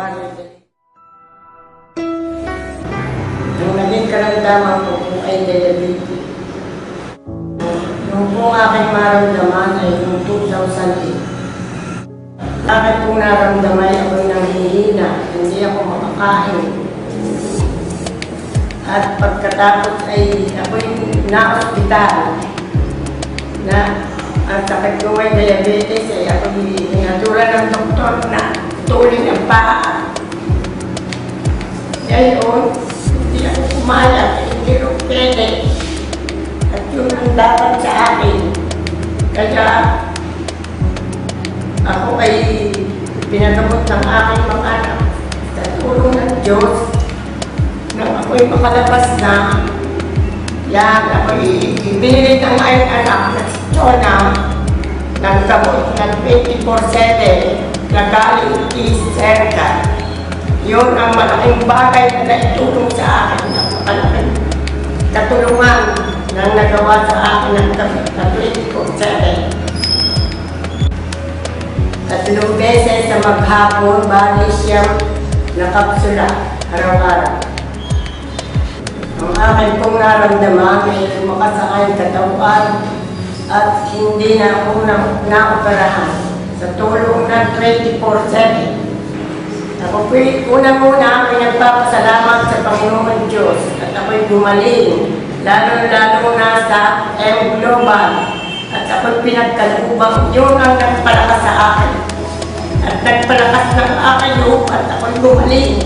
Mario. Ang naging karamdaman ko po ay diabetes. Yung po aking maramdaman ay noong 2008. Bakit po naramdaman ako'y nanghihina, hindi ako makakain. At pagkatapos ay ako'y na-hospital na ang sakit ko ay diabetes ay ako'y pinatulan ng doktor na tuloy ang paa. Ngayon, hindi ako pumayag, hindi ko pwede. At yun ang dapat sa akin. Kaya ako ay pinagamot ng aking mga anak sa tulong ng Diyos. Nang ako'y makalabas na, yan, ako'y ibinili ng aking anak na si Chona ng gamot ng 24/7 na galing East Serca. Yun ang malaking bagay na naitulong sa akin ng malaking katulungan na nagawa sa akin ng gamot na 24/7. 3 beses sa maghapon, bali siyang nakapsula araw-araw. Ang akin pong naramdaman ay lumakas sa aking katawan at hindi na ako naoperahan sa tulong ng 24/7. Ako po'y unang-una ako'y nagpapasalamat sa Panginoon Diyos at ako'y gumaling, lalo-lalo na sa M-Global at ako'y pinagkalubang. Yun ang nagpalakas sa akin at nagpalakas ng aking loob at ako'y gumaling.